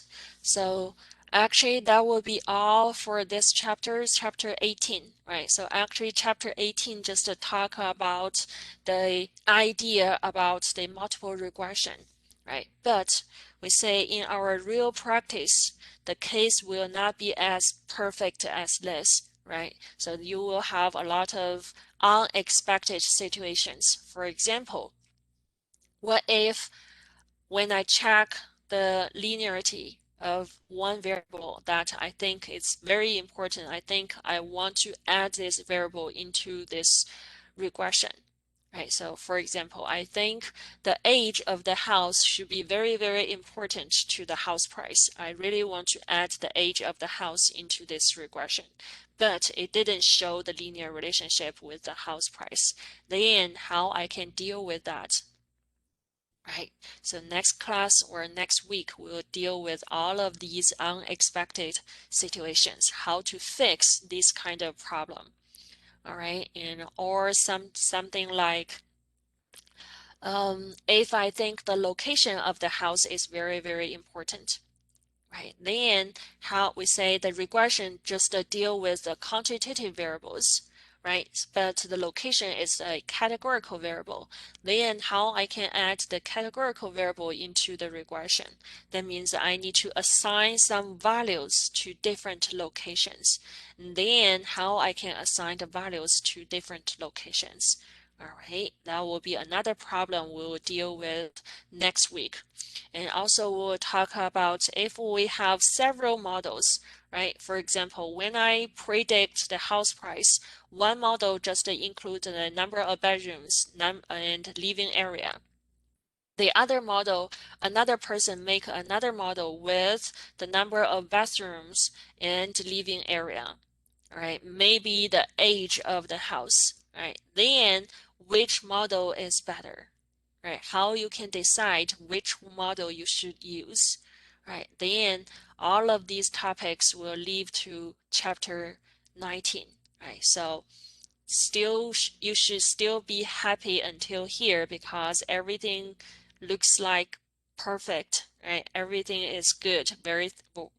so actually that will be all for this chapter, chapter 18, right? So actually chapter 18 just to talk about the idea about the multiple regression, right? But we say in our real practice, the case will not be as perfect as this, right? So you will have a lot of unexpected situations. For example, what if when I check the linearity of one variable that I think is very important, I think I want to add this variable into this regression, right? So for example, I think the age of the house should be very, very important to the house price. I really want to add the age of the house into this regression, but it didn't show the linear relationship with the house price. Then how I can deal with that? Right, so next class or next week, we'll deal with all of these unexpected situations, how to fix this kind of problem. All right, and or something like if I think the location of the house is very, very important. Right, then how we say the regression just deal with the quantitative variables, right? But the location is a categorical variable. Then how I can add the categorical variable into the regression? That means I need to assign some values to different locations. And then how I can assign the values to different locations. All right, that will be another problem we will deal with next week. And also we'll talk about if we have several models, right? For example, when I predict the house price, one model just includes the number of bedrooms and living area. The other model, another person make another model with the number of bathrooms and living area, right? Maybe the age of the house, right? Then which model is better? Right? How you can decide which model you should use, right? Then all of these topics will lead to chapter 19, right? So still, you should still be happy until here because everything looks like perfect, right? Everything is good, very,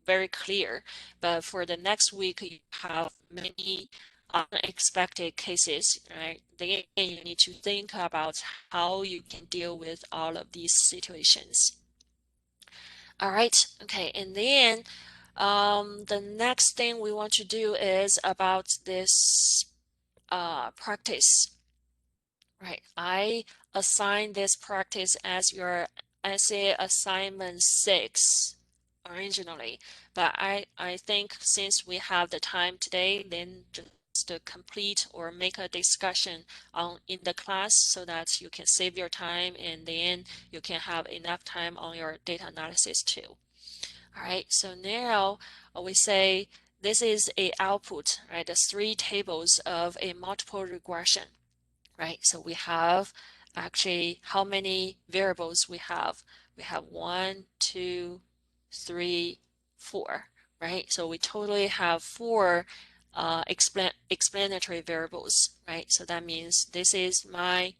very clear. But for the next week, you have many unexpected cases, right? Then you need to think about how you can deal with all of these situations. All right, okay, and then the next thing we want to do is about this practice, right? I assign this practice as your essay assignment 6 originally, but I think since we have the time today, then just to complete or make a discussion on in the class so that you can save your time and then you can have enough time on your data analysis too. All right, so now we say this is a output, right? The 3 tables of a multiple regression, right? So we have actually how many variables we have? We have 1, 2, 3, 4, right? So we totally have 4 explanatory variables, right? So that means this is my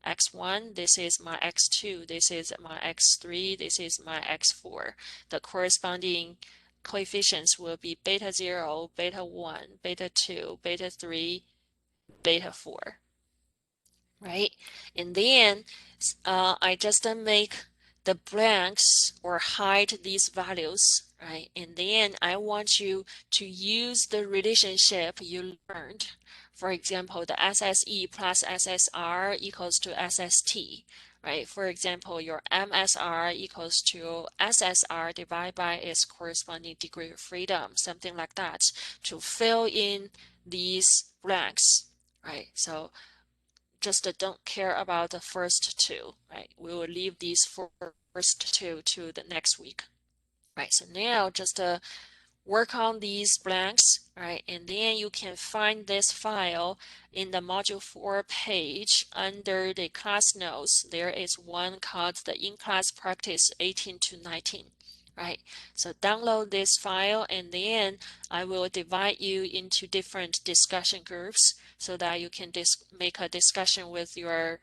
x1, this is my x2, this is my x3, this is my x4. The corresponding coefficients will be beta 0, beta 1, beta 2, beta 3, beta 4, right? And then I just make the blanks or hide these values, right? And then I want you to use the relationship you learned. For example, the SSE plus SSR equals to SST, right? For example, your MSR equals to SSR divided by its corresponding degree of freedom, something like that, to fill in these blanks, right? So just don't care about the first 2, right? We will leave these first 2 to the next week, right? So now just work on these blanks, right? And then you can find this file in the module 4 page under the class notes. There is one called the in-class practice 18 to 19. Right, so download this file and then I will divide you into different discussion groups so that you can make a discussion with your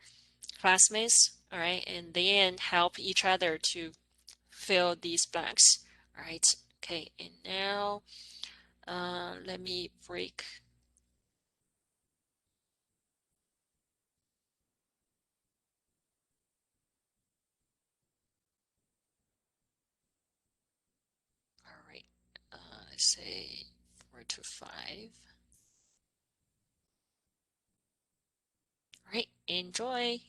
classmates, all right, and then help each other to fill these blanks, all right. Okay, and now let me break. All right, say 4 to 5. All right, enjoy.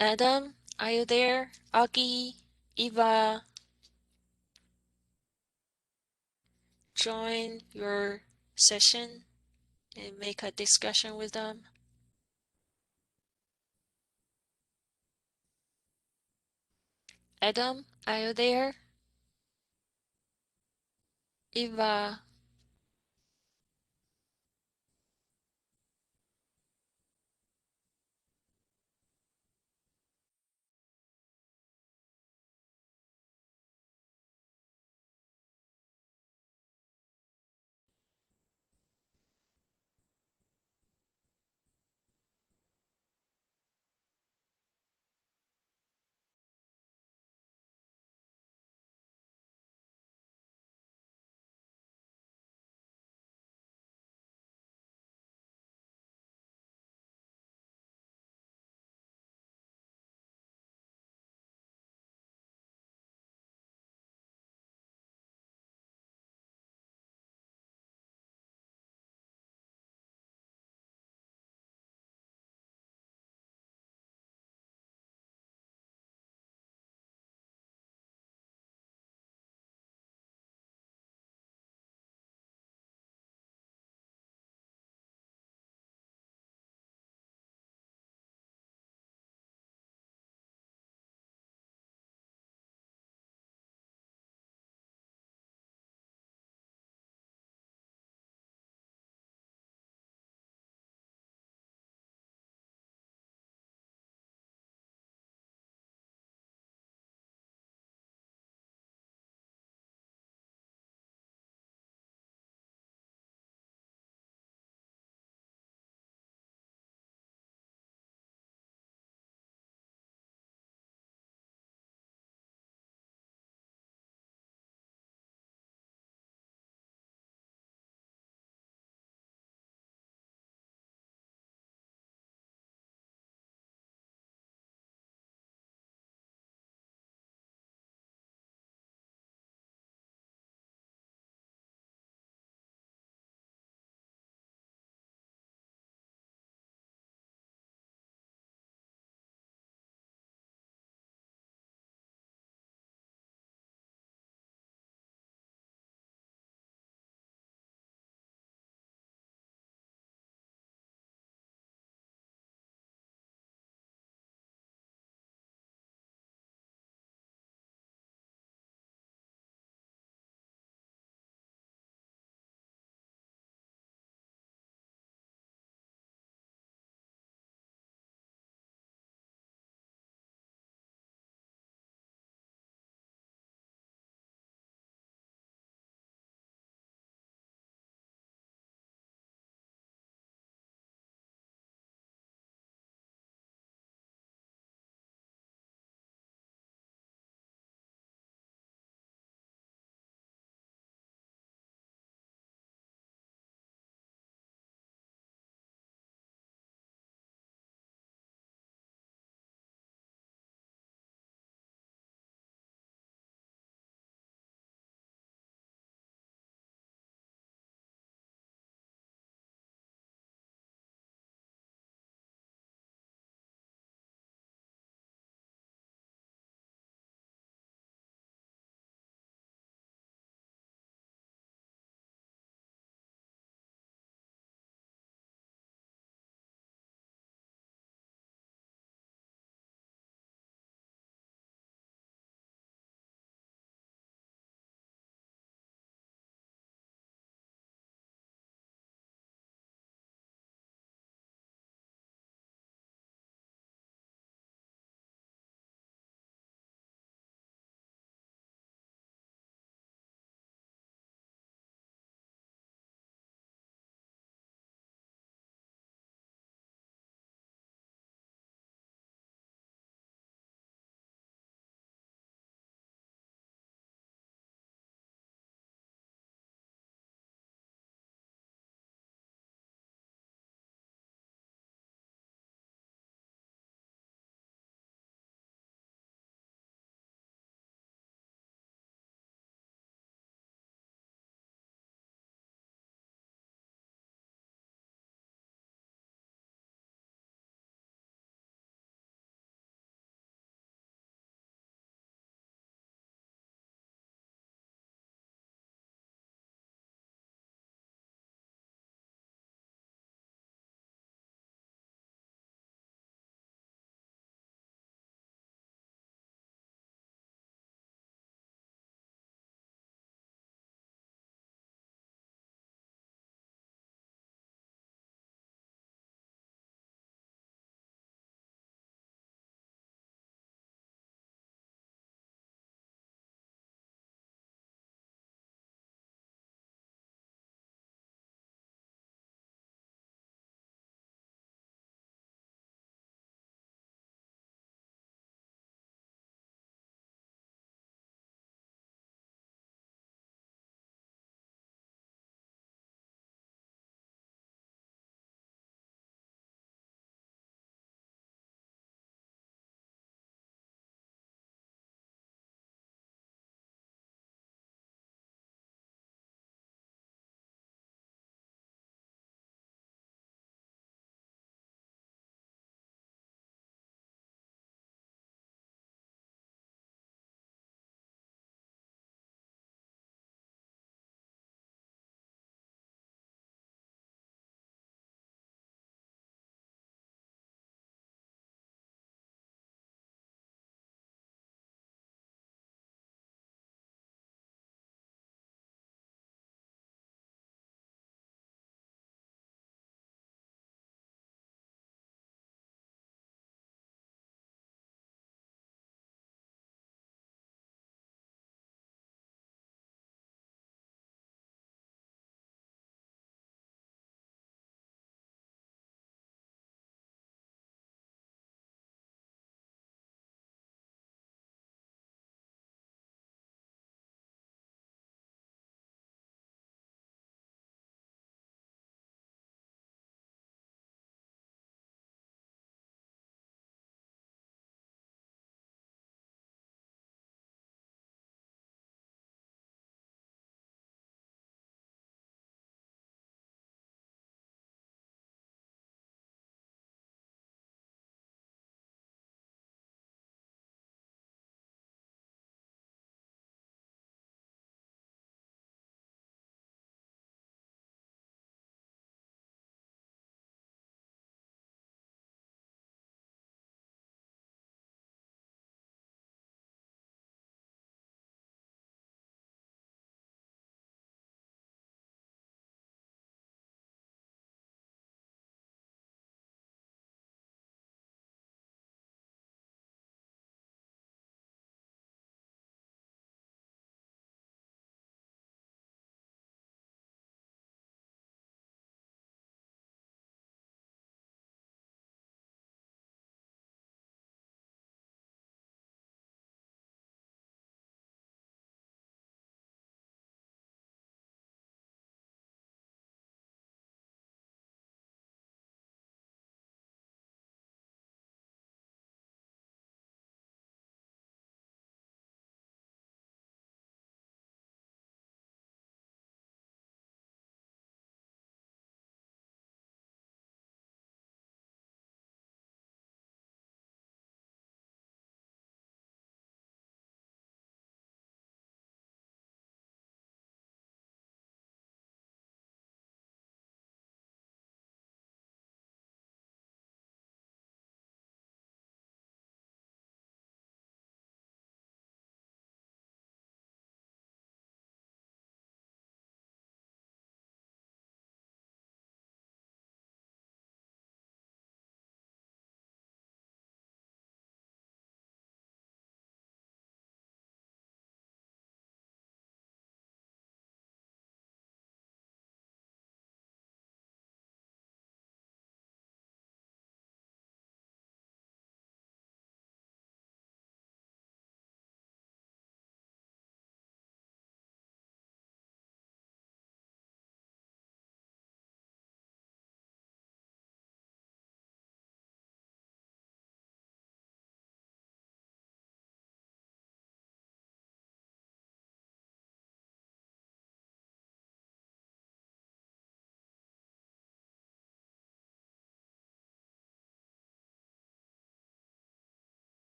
Adam, are you there? Augie, Eva, join your session and make a discussion with them. Adam, are you there? Eva,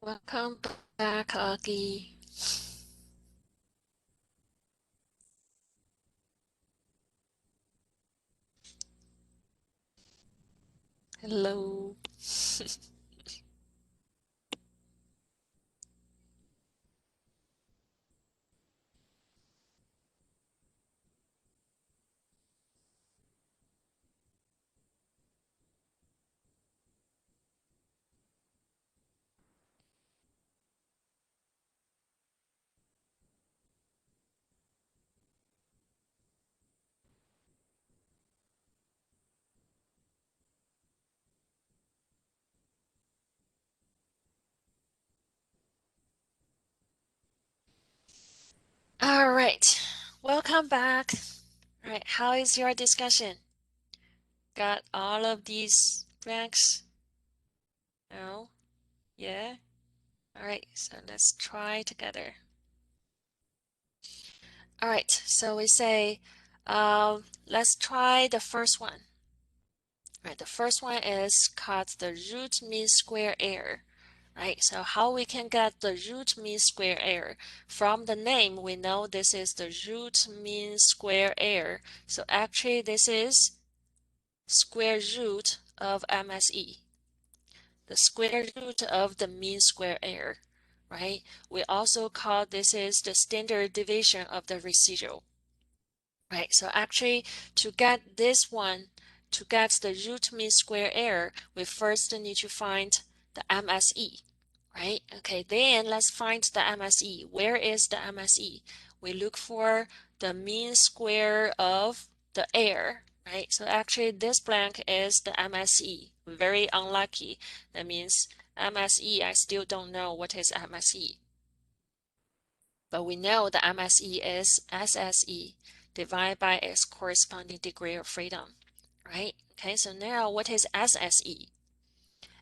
Welcome back, Augie. Hello. All right. Welcome back. All right. How is your discussion? Got all of these blanks? No? Yeah? All right. So let's try together. All right. So we say, let's try the first one. All right. The first one is called the root mean square error. Right, so how we can get the root mean square error? From the name, we know this is the root mean square error. So actually, this is square root of MSE, the square root of the mean square error, right? We also call this is the standard deviation of the residual. Right, so actually to get this one, to get the root mean square error, we first need to find the MSE, right? Okay, then let's find the MSE. Where is the MSE? We look for the mean square of the error, right? So actually this blank is the MSE. Very unlucky. That means MSE, I still don't know what is MSE. But we know the MSE is SSE divided by its corresponding degree of freedom, right? Okay, so now what is SSE?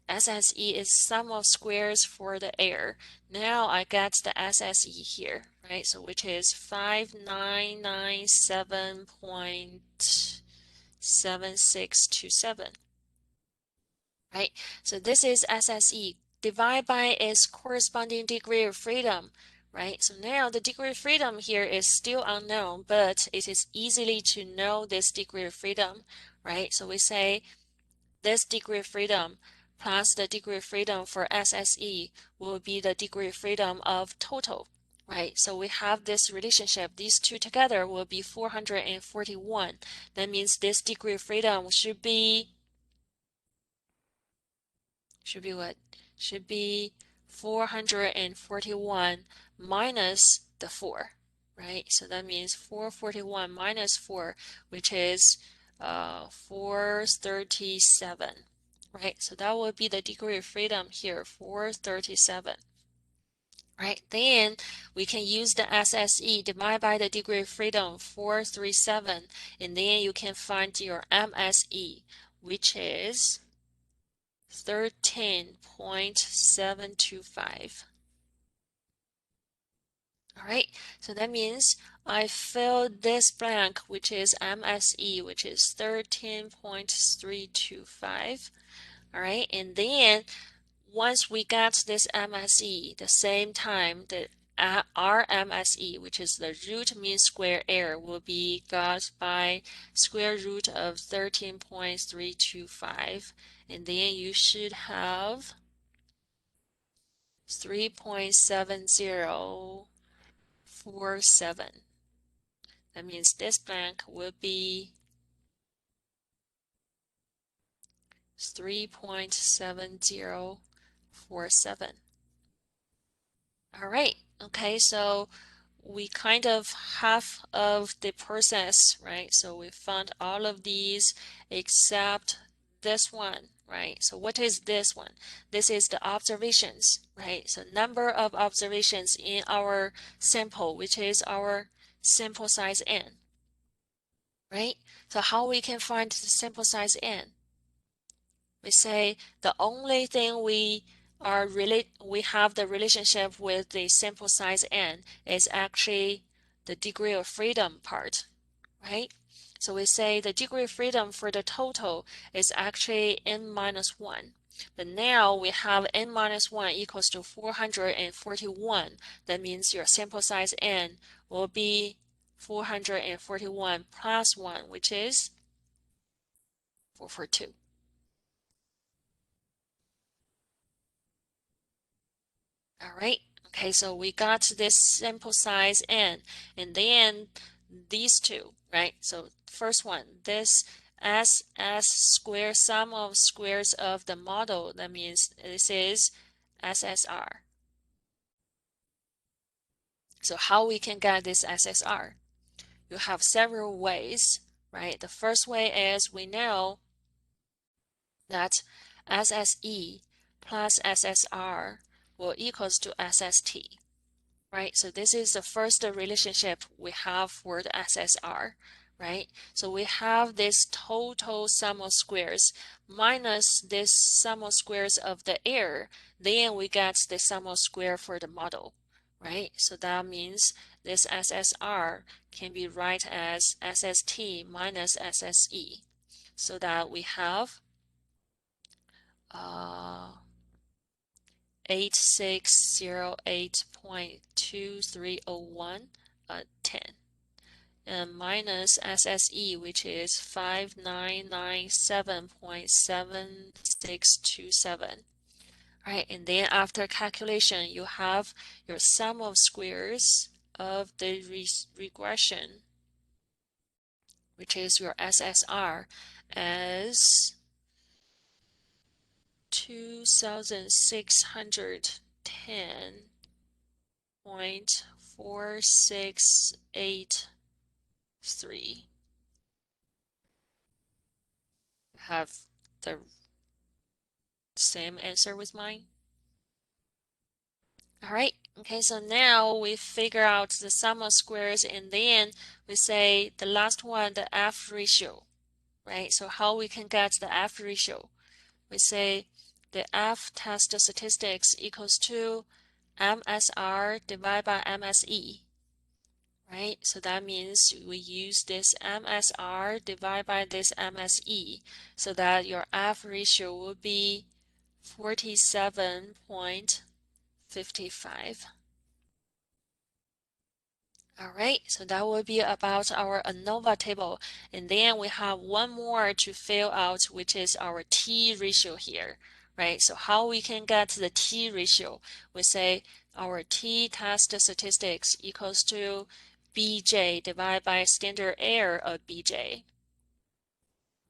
SSE is sum of squares for the error. Now I get the SSE here, right? So which is 5997.7627, right? So this is SSE divided by its corresponding degree of freedom, right? So now the degree of freedom here is still unknown, but it is easily to know this degree of freedom, right? So we say this degree of freedom plus the degree of freedom for SSE will be the degree of freedom of total, right? So we have this relationship. These two together will be 441. That means this degree of freedom should be what? Should be 441 minus the 4, right? So that means 441 minus 4, which is 437, right? So that would be the degree of freedom here, 437. Right, then we can use the SSE divided by the degree of freedom 437, and then you can find your MSE, which is 13.725. All right, so that means I filled this blank, which is MSE, which is 13.325. All right, and then once we got this MSE, the same time the our MSE, which is the root mean square error, will be got by square root of 13.325, and then you should have 3.7047. That means this blank will be 3.7047. All right. Okay, so we kind of half of the process, right? So we found all of these except this one, right? So what is this one? This is the observations, right? So number of observations in our sample, which is our sample size n, right? So how we can find the sample size n? We say the only thing we have the relationship with the sample size n is actually the degree of freedom part, right? So we say the degree of freedom for the total is actually n minus 1. But now we have n minus 1 equals to 441. That means your sample size n will be 441 plus 1, which is 442. All right. Okay, so we got this sample size n, and then these two, right? So first one, this SS square sum of squares of the model, that means this is SSR. So how we can get this SSR? You have several ways, right? The first way is we know that SSE plus SSR will equals to SST. Right? So this is the first relationship we have for the SSR, right? So we have this total sum of squares minus this sum of squares of the error, then we get the sum of square for the model, right? So that means this SSR can be write as SST minus SSE, so that we have 8608.2301 10, and minus SSE, which is 5997.7627. Right, and then after calculation, you have your sum of squares of the regression, which is your SSR, as 2610.4683. Have the same answer with mine? All right, okay, so now we figure out the sum of squares, and then we say the last one, the F ratio, right? So how we can get the F ratio? We say the F test statistics equals to MSR divided by MSE, right? So that means we use this MSR divided by this MSE, so that your F ratio will be 47.55. All right, so that will be about our ANOVA table. And then we have one more to fill out, which is our T ratio here, right? So how we can get the T ratio? We say our T test statistics equals to BJ divided by standard error of BJ.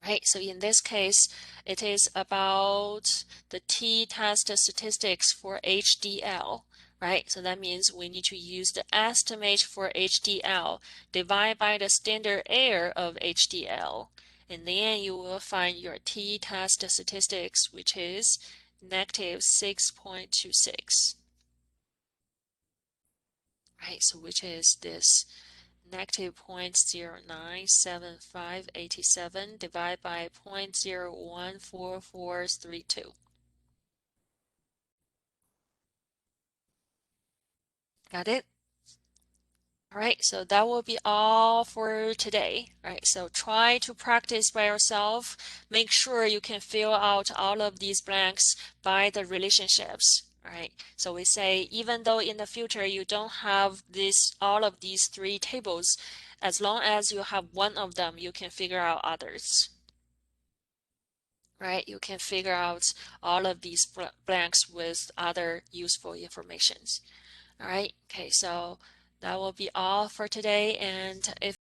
Right, so in this case, it is about the t-test statistics for HDL, right? So that means we need to use the estimate for HDL divided by the standard error of HDL, and then you will find your t-test statistics, which is negative 6.26. Right, so which is this negative 0.097587 divided by 0.014432. Got it? All right, so that will be all for today. All right, so try to practice by yourself. Make sure you can fill out all of these blanks by the relationships. All right, so we say even though in the future you don't have all of these three tables, as long as you have one of them, you can figure out others. Right, you can figure out all of these blanks with other useful informations. All right, okay, so that will be all for today, and if